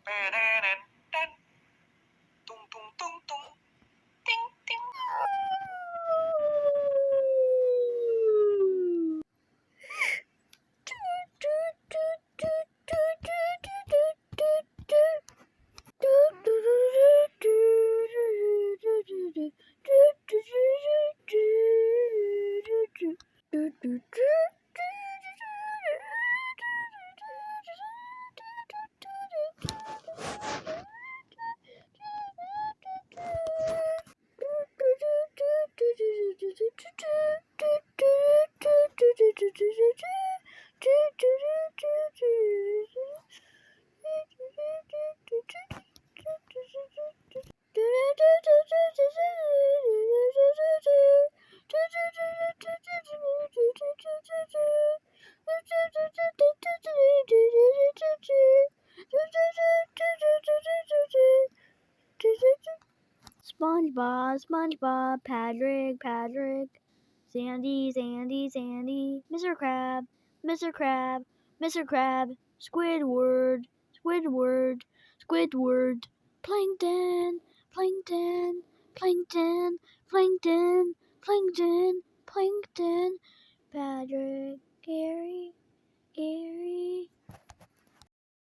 Tung tung tung tung. Ting ting. SpongeBob, SpongeBob, Patrick, Patrick, Sandy, Sandy, Sandy, Mr. Crab, Mr. Crab, Mr. Crab, Squidward, Squidward, Squidward, Plankton, Plankton, Plankton, Plankton, Plankton, Plankton, Patrick, Gary, Gary.